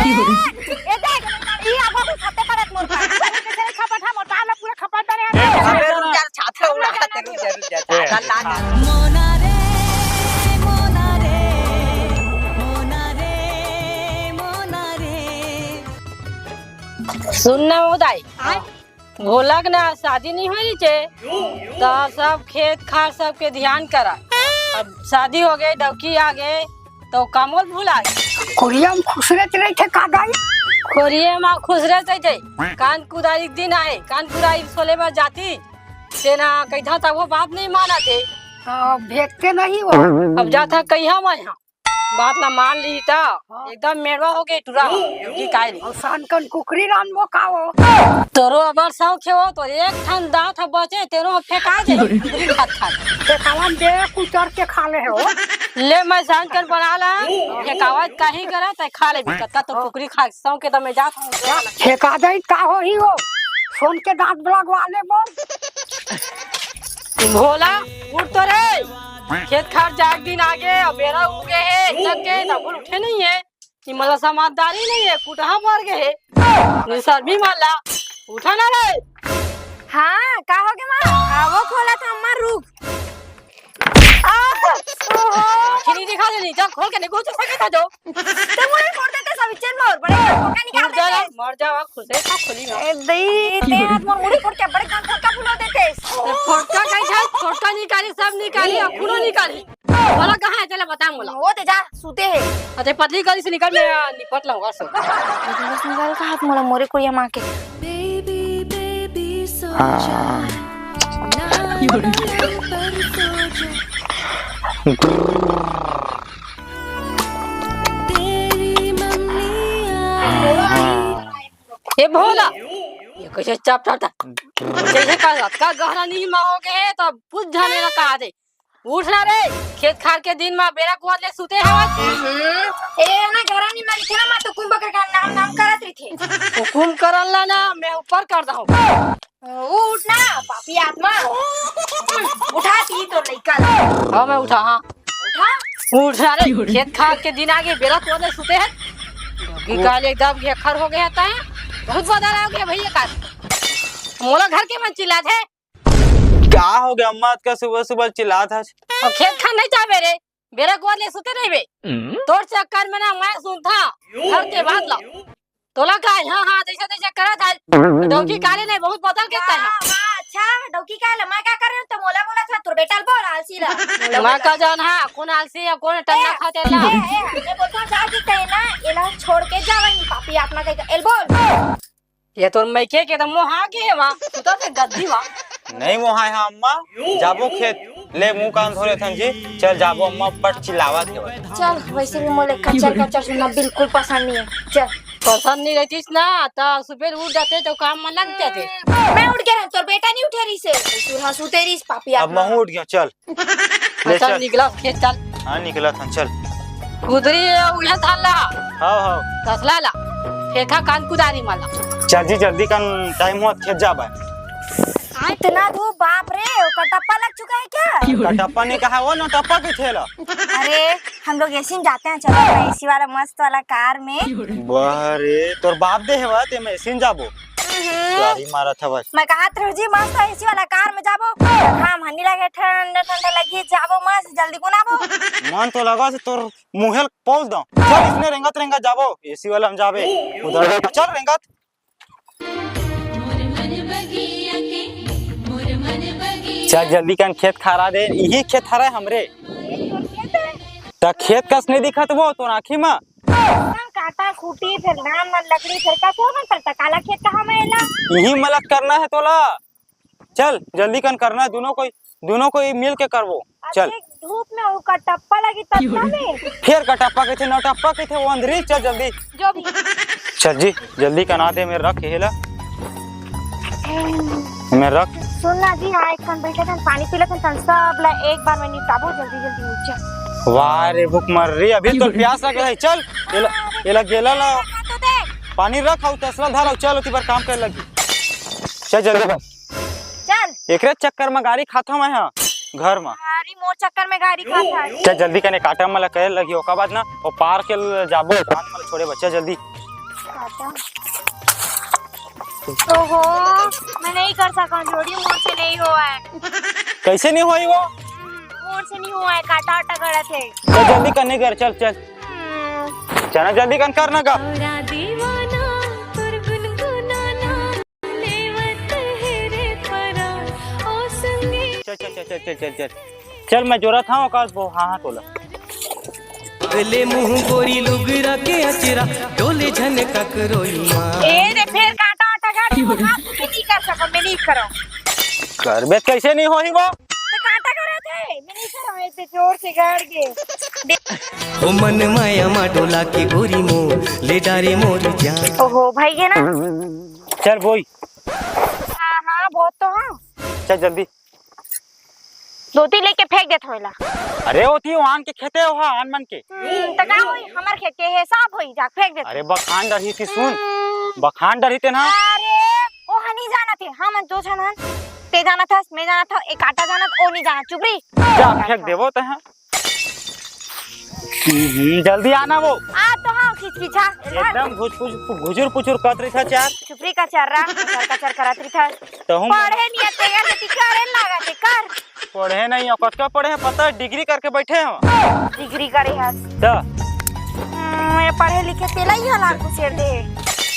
ए देख ई आबो छाते करत मोर का कैसे खपटा मोर ताला पूरा खपट बने अबे रुक जा छाते उड़ा रुक जा ला मोना रे मोना रे मोना रे मोना रे। सुनना उदाई भोला के ना शादी नहीं हुई छे तो सब खेत खार सब के ध्यान करा। अब शादी हो गई डौकी आ गए तो कामोल भूला कोरिया में खुश रहे थे का गाय खोरिये माँ खुश रहते थे। कान कुदारी दिन आए कान कुदारी सोले बार जाती तेना कहा था वो बात नहीं माना थे भेजते नहीं वो अब जाता कहा मैं यहाँ बात ना मान ली था एकदम मेरवा हो गई टूरा की कायल सान कन कुकरी रान वो खाओ तोरो अबर शौक हो तो एक ठन दांत बचे तेरो फेंका जाए खात खात देखा दे कुचर के खा ले हो ले मैं सांझ कर बना ला फेंकावत काहे करा त खा ले कत्ता तो कुकरी खा सौ के तमे जा फेंका दे का हो ही हो सोन के दांत लगवा ले बोल भोला उठ तो रे खेत खार जाग दिन आगे अब मेरा उगे है तक के तब उठे नहीं है कि मतलब समझदारी नहीं है कुटहा मार गए है निसर भी माला उठा ना रे। हाँ का हो गया मां वो खोला था अम्मा रुक खिनी दिखा दे जा खोल के निकल सके था जो तो मुझे फोड़ देते सब चल मोर बड़े फोड़का निकाल दे मर जा खुद से खा खोली ना ए दई ते हाथ मोर मुड़ी फोड़ के बड़े कान फोड़का फुला देते फोड़का कहीं जा फोड़का निकाली सब निकाली अखुनो निकाली बोला कहां है चले बता मोला वो ते जा सूते है अरे पतली गली से निकल मैं निपट लूंगा सब निकाल का हाथ मोला मोरे कुड़िया मां के बेबी बेबी सो जा ये भोला ये कैसे चाप चापता जैसे का गहरा नींद में हो गए तो पूछ जाने ना कहा दे उठना रे खेत खार के दिन में बेरा कुआत ले सूते हवत ए ना गहरा नींद में थे ना तो कुंभ कर का नाम करत रही थे हुकुम करन ला ना मैं ऊपर कर दहूं उठना पापी आत्मा उठा ती तो लइका हां मैं उठा हां उठा उठना रे खेत खार के दिन आगे बेरा कुआत ले सूते हैं कि काल एकदम घेखर हो गया था बहुत बदल आ गया भैया का मोला घर के मन चिल्ला थे क्या हो गया अम्मा का सुबह सुबह चिल्ला था और खेत खा नहीं चाहे रे बेरा कुआत ले सूते नहीं बे तोर चक्कर में ना मैं सुनता घर के बात ला तोला का हां हां जैसे जैसे करा था डौकी काले नहीं बहुत बदल के है अच्छा डौकी का लमा क्या कर रहे हो तो मोला बोला था तोर बेटा बोल आलसी ला मैं का जान है कौन आलसी है कौन टन्ना खाते ला मैं बोलता जा के कहे ना एला छोड़ के जावई पापी आत्मा का एल बोल ये तो मैं के तो मोह आ गए वा तू तो गद्दी वा नहीं मोहा है अम्मा जाबो खेत ले मुंह कान धोले थन जी चल जाबो अम्मा पर चिल्लावा के चल वैसे भी मोले कचर कचर सुनना बिल्कुल पसंद नहीं है चल पसंद नहीं रहती ना तो सुबह उठ जाते तो काम में लग जाते मैं उठ गया तोर बेटा नहीं उठे रही से तू हाँ सूते रही पापी अब मैं उठ गया चल ले चल निकला खेत चल हां निकला था चल कुदरी उहे थाला हां हां तसला ला फेंका कान कुदारी माला चल जी जल्दी का टाइम हुआ खेत जाबा इतना धूप बाप रे कटप्पा लग चुका है क्या कटप्पा ने कहा वो ना टप्पा के थेला अरे हम लोग ऐसे जाते हैं चलो एसी वाला मस्त वाला कार में बारे तोर बाप दे है बात मैं ऐसे जाबो गाड़ी मारा था बस मैं कहा था जी मस्त एसी वाला कार में जाबो हम हनी लगे ठंडा ठंडा लगी जाबो मस्त जल्दी को नाबो मन तो लगा से तोर मुहेल पहुंच दो चल इसने रेंगत रेंगत जाबो एसी वाला हम जाबे उधर चल रेंगत चल जल्दी कन खेत खारा दे यही खेत हरा हमरे ता खेत कस नहीं दिखत वो तो आँखी में काटा खूटी फिर नाम मन लकड़ी फिर का सो मन पड़ता काला खेत कहाँ में एला यही मलक करना है तोला चल जल्दी कन करना है दोनों को मिल के करवो चल धूप में वो कटप्पा लगी तब में फिर कटप्पा के थे नटप्पा के थे वो अंदर चल जल्दी जो भी चल जी जल्दी कना दे मेरे रख हेला मैं रख सुनना जी हाँ एक खन बैठे थे पानी पी लेते सब ला एक बार में निपटाबो जल्दी जल्दी उठ वाह रे भूख मर रही अभी तो प्यास लगे है चल एला गेला ला पानी रख आउ तसला धारा चल उती पर काम कर लगी चल जल्दी बस चल एकरे चक्कर में गाड़ी खाता मैं हां घर में गाड़ी मोर चक्कर में गाड़ी खाता है चल जल्दी कने काटा मला करे लगी ओका बाद ना वो पार के जाबो कान मला छोड़े बच्चा जल्दी ओहो, मैं नहीं कर सका, जोड़ी मोड़ से नहीं हुआ है। कैसे नहीं हुई वो? मोड़ से नहीं हुआ है, काटा वाटा गड़ा थे। चल जल्दी करने कर, चल चल चल जल्दी कर ना का। चल चल चल चल चल चल चल चल, मैं जोरा था औकात वो। हाँ हाँ तोला गले मुंह गोरी लुगरा के अचरा डोले झन ककरोई माँ। ए रे फिर काटा वाटा गाड़ी वो हाथ से नहीं कर सका, मैं नहीं करो। कर बे, कैसे नहीं होई वो? तो काटा करे थे, मैं नहीं करो, ऐसे जोर से गाड़ के। ओ मन माया मा डोला के गोरी मोर ले डारे मोर जान। ओहो भाई है ना। चल बोई। हाँ हाँ बहुत तो हाँ। चल जल्दी। धोती लेके फेंक दे थोड़ा। अरे होती वाहन के खेते हो, हाँ आन मन के। तो का होई, हमार खेत के है साफ होई, जा फेंक दे। अरे बखान डरी थी, सुन बखान डरी थे ना। अरे ओ हनी जाना थे, हम दो छन ते जाना था, मैं जाना था, एक आटा जाना था, ओ नहीं जाना, चुपड़ी जा फेंक देवो तो है। जल्दी आना वो। आ तो हाँ खिचखिचा एकदम घुजुर पुचुर कत रही था चार। चुपड़ी का चर रहा, कचर करत रही था। तो हम पढ़े नहीं आते यार, ते करे लगा ते कर। पढ़े नहीं हो, कतका पढ़े हैं पता है, डिग्री करके बैठे हैं। डिग्री करे हस। तो मैं पढ़े लिखे तेला ही हला को शेर दे।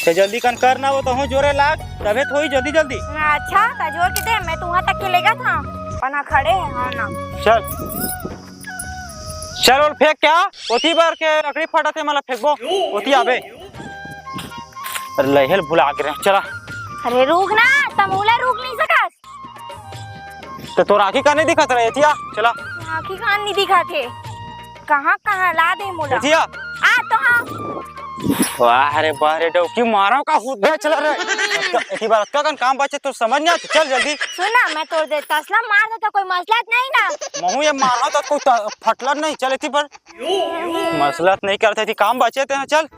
तो जल्दी कर ना वो तो हूँ जोरे लाग, तबे तो हुई जल्दी जल्दी। अच्छा ता जोर के दे, मैं तो वहां तक के लेगा था, पना खड़े हैं हाँ ना। चल चल और फेंक क्या ओती बार के लकड़ी फटा थे, मला फेंकबो ओती आबे। अरे लहेल भुला गए, चला। अरे रुक ना, तमूला रुक नहीं सकस। तो तोर आँखी का नहीं दिखत रहे एतिया, चला। आँखी कान नहीं दिखाते, कहाँ कहाँ ला दे मोला। एतिया आ तो हाँ। वाह अरे बारे डौकी मारो का हुद्दा चला रे। एती बार का काम बचे तो समझ नहीं आती, चल जल्दी। सुना मैं तोड़ दे, तसला मार दे तो कोई मसला नहीं ना। महू ये मारा तो कोई फटला नहीं, चल एती पर मसलत नहीं करते थी, काम बचे थे। चल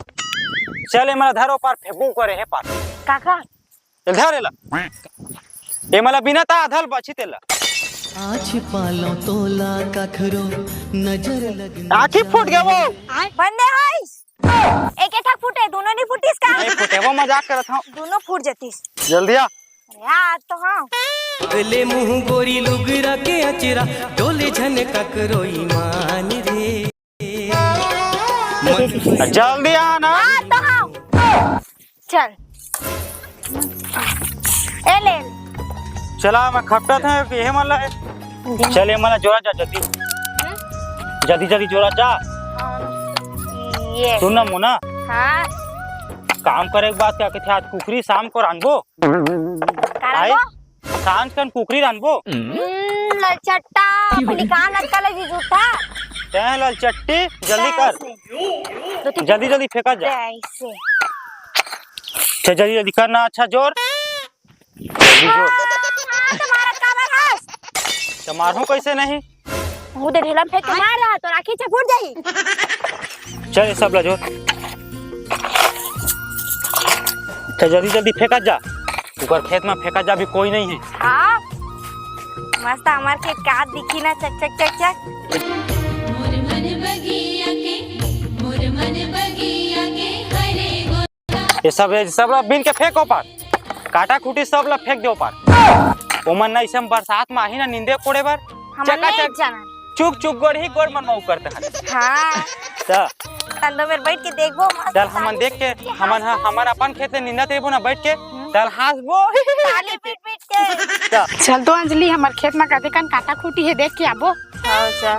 चल ये मला धरो पार फेंकू करे है पार काका। चल धरेला ये मला बिना ता आधल बची तेला। आज पालो तोला कखरो नजर लग। आँखी फूट गया वो। बंदे होइस, एक एक फूटे, दोनों नहीं फूटीस का? नहीं फूटे, वो मजाक करत हूँ। दोनों फूट जातीस। जल्दी आ। अरे यार तो हाँ। गले मुंह गोरी लुगरा के अचरा डोले झन ककरोई मान रे। जल्दी आ ना। हाँ तो हाँ। चल ए ले। चला मैं खपटा था ये मला है। चल ये मला जोरा जा जल्दी जल्दी जल्दी जोरा जा। ये सुन ना मुना, हाँ काम करे के बाद क्या कहते आज कुकरी शाम को रानबो। कराबो सांझ कन कुकरी रानबो। लचट्टा अपनी कान लटका ले जी झूठा। तै लाल चट्टी जल्दी कर, जल्दी जल्दी फेंका जा। ऐसे चल जल्दी जल्दी करना, अच्छा जोर जल्दी जोर। तुम्हारा काबर हस तो मारू कैसे नहीं, मुंह दे ढेला फेंक के मार रहा तो राखी से फूट जाई। चल ये सब ला जोर। चल जल्दी जल्दी फेंका जा, ऊपर खेत में फेंका जा, भी कोई नहीं है। हाँ मस्त हमार के का दिखी ना, चक चक चक चक। मोर मन बगिया के हरे गो। ये सब ला बिन के फेंको पार, काटा खूटी सब ला फेंक दो पार। ओमन नहीं सम बरसात में आही ना नींदे कोड़े बार हमने नहीं जाना। चुक चुक गोड़ ही गोड़ मन मऊ करते हैं। हाँ तो तंदो में बैठ के देखबो मस्त। चल हमन देख के हमन अपन खेत में निंदा तेबो ना बैठ के चल हंसबो ताली पीट पीट के। चल तो अंजलि हमार खेत में कदे कन काटा खूटी है, देख के आबो। हाँ चल।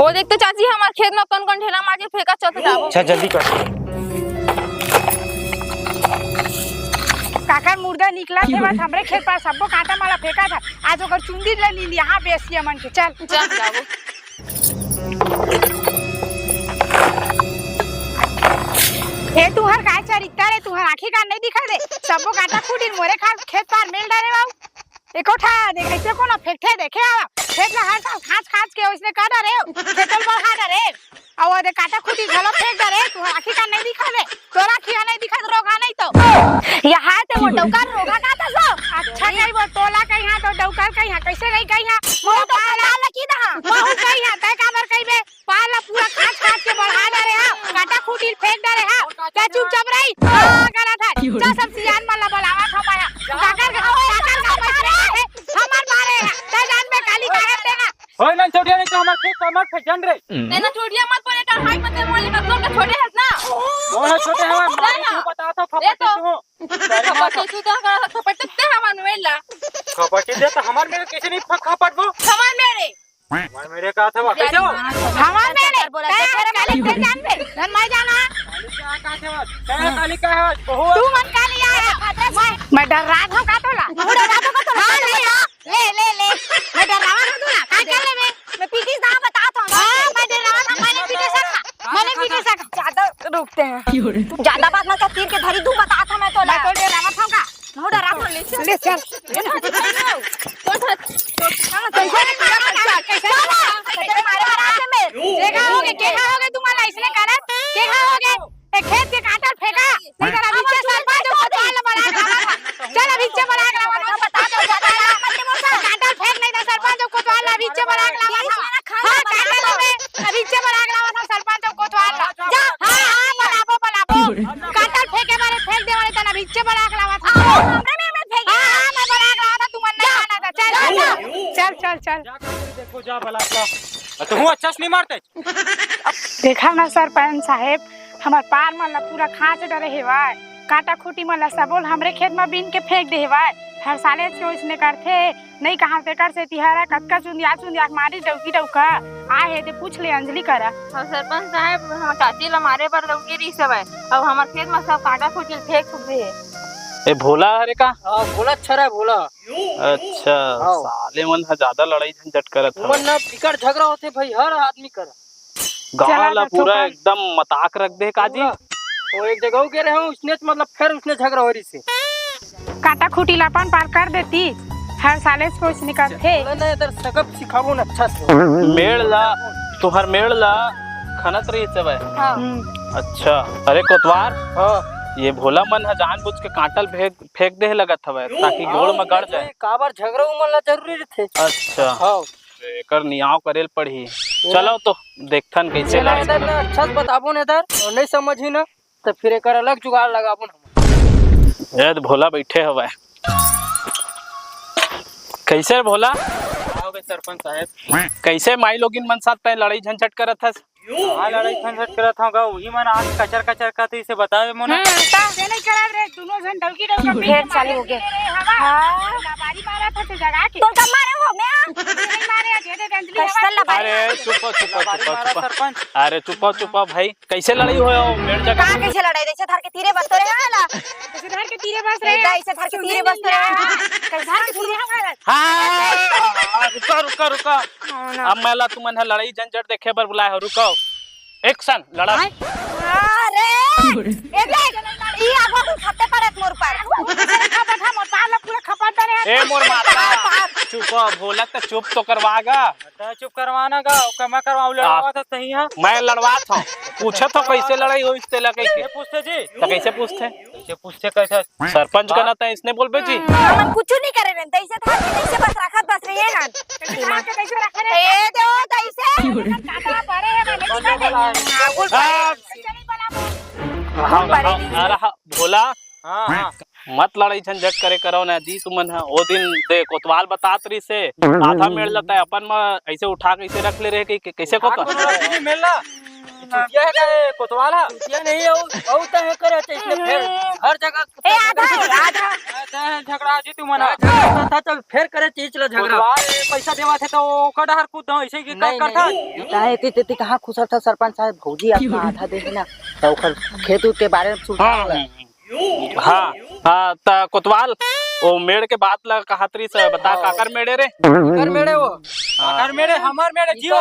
वो देखते चाची हमारे खेत में कौन कौन ढेला मार के फेंका चौथ जाओ। अच्छा जल्दी कर। काका मुर्दा निकला थे बस हमरे खेत पर सबको काटा माला फेंका था, आज ओकर चुंदी ले ली यहाँ बेसी मन के। चल चल जाओ। ए तुहर काय चरित्रा रे, तुहर आंखें का नहीं दिखा दे, सबको काटा खूटी मोरे खा खेत पर मेल डाले बाऊ। एको ठा देख ऐसे कोनो फेंकते देखे आवा खेत में हर साल खास खास के उसने काटा रे खेतल पर खा रे और दे काटा खूटी घलो फेंक दे रे। तुहर आंखें का नहीं दिखा दे, तोरा आंखें नहीं दिखा रोगा नहीं तो यहाँ ते वो डौकार रोगा का था सो। अच्छा नहीं वो तोला कहीं हां तो डौकर कहीं हां, कैसे नहीं कहीं हां वो तो पाला लकी दा। बहु कहीं हां तय काबर कहीं बे पाला पूरा खास खास के बढ़ा दे रे हां, काटा खूटी फेंक दे रे हा ते चुपचाप रही हां गलत है जा सब सियान मन ला बोलावा खमाया काकर हमार मारे ते जान में काली का है देगा होय ना छोटिया नहीं तो हमार खेत कमर पे जन रे नैना छोड़िया मत बोले तो हाई मत बोले मत बोल के छोटे है ना कौन छोटे हवा मारी तू बता तो खपटी तू खपटे तू तो खपटे ते हमार मेला खपटी दे तो हमार मेरे किसी नहीं खपट वो हमार मेरे हमार मेरे का था कैसे हो हमार मेरे काली ते जान में धन मैं जाना काली का है बहुत तू मन काली आया मैं डर रहा था का तोला डर रहा था तो हां ले मैं डर रहा था तोला का कर ले मैं पीटी दा बता था हां मैं डर रहा था मैंने पीटे सका ज्यादा रुकते हैं ज्यादा बात मत कर तीर के धरी तू बता था मैं तो डर रहा था का नो डरा तो ले चल कैसे मारे आराम में केगा होगे तुम्हारा इसने करत केगा होगे एक खेत के काटल फेंका नहीं कर अभी से सरपंच को कोतवाल बड़ा था चल अभी से बड़ा था बता दो ज्यादा काटल फेंक नहीं था सरपंच को कोतवाल अभी से बड़ा था हां काटल में अभी से बड़ा था सरपंच को कोतवाल जा हां बनाबो काटल फेंके मारे फेंक दे वाले तना अभी से बड़ा था हमरे में फेंक हां मैं बड़ा था तुम नहीं आना था चल देखो जा भला का तो हूं अच्छा से नहीं मारते देखा ना सरपंच साहेब हमार पार मन ला पूरा खांच डरे हेवाय काटा खूटी मन ला सबोल हमरे खेत में बीन के फेंक दे हेवाय हर साले से इसने करथे नहीं कहां से कर से तिहारा कतका चुंदिया मारी डौका आ हे ते पूछ ले अंजलि करा और सरपंच साहब हम चाची ला मारे पर लौकी रही सब है अब हमार खेत में सब काटा फूटी फेंक दे ए भोला हरे का हां भोला अच्छा रे भोला अच्छा साले मन हा ज्यादा लड़ाई झंझट करत है मन ना बिकट झगड़ा होते भाई हर आदमी कर गांव ला पूरा एकदम मताक रख दे काजी वो एक जगह के रहे उसने मतलब फिर उसने झगड़ा हो रही से काटा खूटी लापन पार कर देती हर साले से इसने करथे ना इधर सकब सिखाबो ना अच्छा से मेड़ ला तुहर मेड़ ला खनत रही सब है हां अच्छा अरे कोतवार हां ये भोला मन है जानबूझ के काटल फेंक दे लगत हवे ताकि गोड़ में गड़ जाए काबर झगड़ा उमला जरूरी रहथे अच्छा हां एकर नियाव करेल पड़ी चलो तो देखथन कैसे लड़े ना अच्छा से बताबो ने इधर और नहीं समझी ना तो फिर एकर अलग जुगाड़ लगाबो हम ए भोला बैठे हवे कैसे भोला आओगे सरपंच साहब कैसे माई लोगिन मन साथ पे लड़ाई झंझट करत हस हां लड़ाई झंझट करत हूं गा वही मन आज कचर का तो इसे बतावे मोने से नहीं करा रे दोनों जन डौकी ढेर चालू हो गए हां लबारी मारा था तो जगह के तो कब मारे हो मैं नहीं मारे दे दे अंजलि कसल लबारी अरे चुप सरपंच अरे चुप भाई कैसे लड़ाई होयो मेड़ जगह कहां कैसे लड़ाई दैसे धार के तीरे बस तो रे हाला इसे धर के तीरे बस रे दैसे धार के तीरे बस तो रे कैसे धार के तीरे हमारा हां रुका अब मैला तुमन है लड़ाई झंझट देखे बर बुलाए हो रुको एक्शन लड़ा अरे ए देख ई आगो तू खपते परत मोर पर खपत हम पाला पूरा खपत रे ए मोर माता चुप भोला तो चुप तो करवागा तो चुप करवाना गा कमा करवाऊ लड़ावा था सही है मैं लड़वात हूं पूछे तो कैसे लड़ाई होई तेला कैसे पूछते जी तो कैसे पूछते कैसे सरपंच का ना था इसने बोलबे जी हम कुछ नहीं करे रे दैसे धार के दैसे बस रखत बस रे हन दिमाग के कैसे रखे रे ए दो दैसे काटा परे है मैंने आगुल अरे भोला हां मत लड़ाई झंझट करे करो ना दी तुमन है ओ दिन दे कोतवाल बतात रही से आधा मेड़ लेता है अपन में ऐसे उठा के ऐसे रख ले रहे कि कैसे को कर मेला चुटिया है का कोतवाल है ये नहीं औ त है करे इसने फिर हर जगह ए आधा झगड़ा जी तू मना था चल फिर करे चीज ला झगड़ा पैसा देवा थे तो कड़हर कूद दो ऐसे की का करता काहे ते कहां खुशर था सरपंच साहब भौजी अपना आधा दे ना तो ओकर खेत के बारे में सुन हाँ ता कोतवाल ओ मेड़ के बात ला कहातरी से बता काकर मेड़े रे कर मेरे वो अगर मेरे हमार मेरे जीव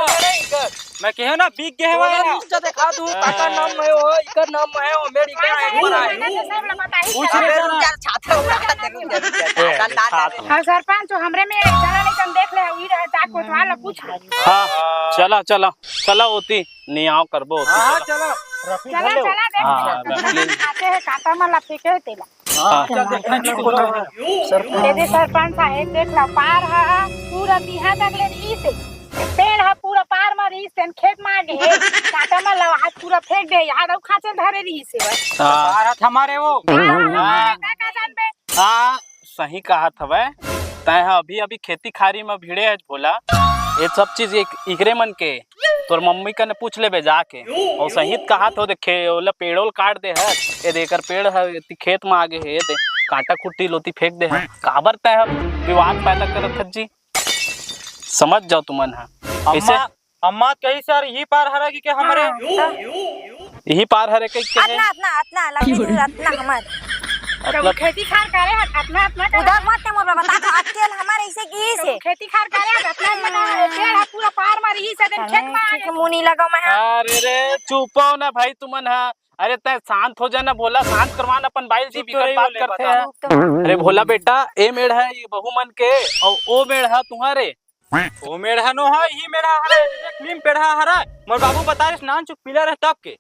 मैं कहे ना बिक गए वाला नीचे दिखा दूं काका नाम में हो इकर नाम में है वो मेरी का है पूछ ले जरा छात्र हां सरपंच हमरे में जाना नहीं तुम देख ले उही रहे ता कोतवाल पूछ हां चला होती नियाव करबो हां चलो चला देख आते है काटा में लपेके तेला सरपंच साहेब देख ला पार है पूरा बिहा तक ले नी से पेड़ है पूरा पार में रही से खेत में आगे है काटा में लवा हाथ पूरा फेंक दे यार अब खाचल धरे रही से बस भारत हमारे वो का जान बे हाँ सही कहा था वह तय अभी अभी खेती खारी में भिड़े है भोला ये सब चीज इकरे मन के तोर मम्मी का ने पूछ ले जाके और सही कहा तो देखे ओला पेड़ोल काट दे है ये देकर पेड़ है खेत में आगे है दे कांटा कुट्टी लोती फेंक दे है काबर तय विवाद पैदा करत है जी समझ जाओ तुमन है ऐसे अम्मा कही सर यही पार हरा की के हमारे यही पार हरे के अतना अतना अतना लगे अतना हमार मतलब खेती खार करे है अपना अपना उधर मत मोर बता तो अकेल हमारे ऐसे की से खेती खार करे है अपना अपना पेड़ है पूरा पार में रही से खेत में आगे मुनी लगा मैं अरे रे चुपो ना भाई तुमन है अरे तय शांत हो जाना भोला शांत करवाना अपन बाइल जी भी बात करते हैं अरे भोला बेटा ए मेढ़ है ये बहु मन के और ओ मेढ़ है तुम्हारे वो मेढ़ा नो है ही मेढ़ा हरा क्लीन पेढ़ा हरा मोर बाबू बता रहे स्नान चुक पीला रह तब के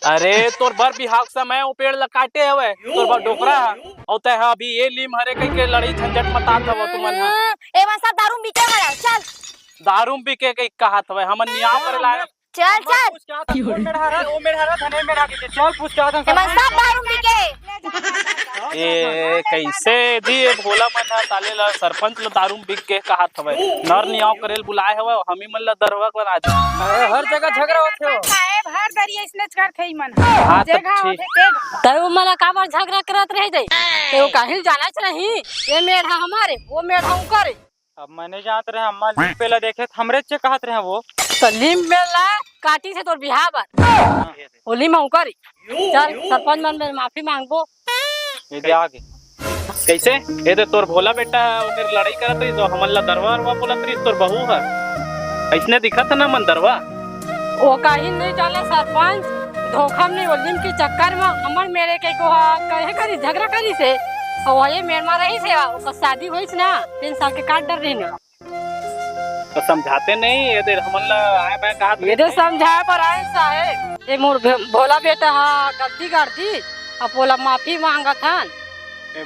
अरे तोर बर बिहाक समय वो पेड़ काटे हवे तोर बर डोकरा है और तय अभी ये लीम हरे कहीं के लड़ाई झंझट मतात हव तुमन है ए बस सब दारू बिके हरा चल दारू बिके के कहा हवे हमन नियाव करे लाए चल चल पूछ क्या था वो मेढ़ा हरा वो मेढ़ा हरा धने मेढ़ा के चल पूछ क्या था ए बस सब दारू बिके ए कैसे जी ये भोला मन है साले ला सरपंच ला दारू बिक के कहा हवे नर नियाव करेल बुलाए हवे हमी मन ला दरवा कर आज हर जगह झगड़ा होते हो साहेब हर दरिया इसने करते ही मन हाँ तब जगह ठीक होते तय मला काबर झगड़ा करत रह जाई एगो काहिल जाना नहीं ये मेढ़ा हमारे वो मेढ़ा करे अब मैंने जानत रहे अम्मा लीम पेला देखे हमरे से कहत रहे वो तो लीम मेला काटी से तोर बिहार बार होली में करी चल सरपंच मन में माफी मांगबो ये दे आगे कैसे ये तो तोर भोला बेटा उधर लड़ाई करत रही तो हमन ला दरवा अरवा बोलत रही तोर बहू है ऐसने दिखत ना मन दरवा वो काहिल नहीं जाने सरपंच धोखा में होली के चक्कर में हमर मेरे के को कहे करी झगड़ा करी से और ये मेर में रही से उसका शादी हुई ना 3 साल के काट डर रही ना तो समझाते नहीं ये देर हमन ला आए मैं कहा ये तो समझाए पर आए साहेब ये मोर भोला बेटा हाँ गलती करती अब बोला माफी मांगा था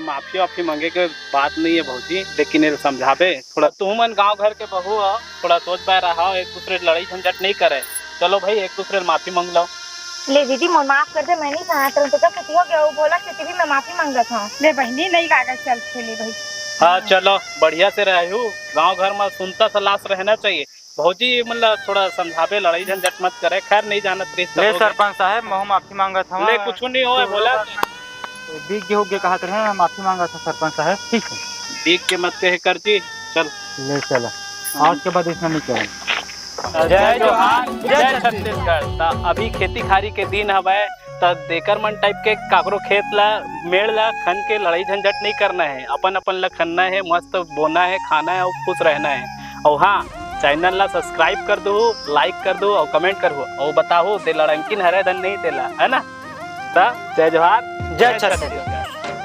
माफी वाफी मांगे के बात नहीं है भौजी लेकिन ये समझावे थोड़ा तू मन गांव घर के बहू हो थोड़ा सोच पा रहा हो एक दूसरे लड़ाई झंझट नहीं करे चलो भाई एक दूसरे माफी मांग लो ले दीदी मोर माफ कर दे मैं नहीं चाहता तो खेती हो गया वो बोला खेती भी मैं माफी मांगा था ले बहनी नहीं लागत चल खेले भाई हाँ चलो बढ़िया से रहू गांव घर में सुनता सलास रहना चाहिए भौजी मतलब थोड़ा समझावे लड़ाई झंझट मत करे खैर नहीं जानत ले सरपंच साहब मैं माफी मांगा था ले कुछ नहीं हो बोला बीक हो गया कहा रहे माफी मांगा था सरपंच साहब ठीक है बीक के मत कहे कर जी चल ले चला आज के बाद इसमें नहीं चलेगा जय जोहार जय छत्तीसगढ़ ता अभी खेती खारी के दिन हवे त देकर मन टाइप के काकरो खेत ला मेड़ ला खन के लड़ाई झंझट नहीं करना है अपन अपन ला खनना है मस्त बोना है खाना है और खुश रहना है और हाँ चैनल ला सब्सक्राइब कर दो लाइक कर दो और कमेंट कर दो और बताओ ते लड़ंकिन हरे धन नहीं तेला है ना ता जय जोहार जय छत्तीसगढ़।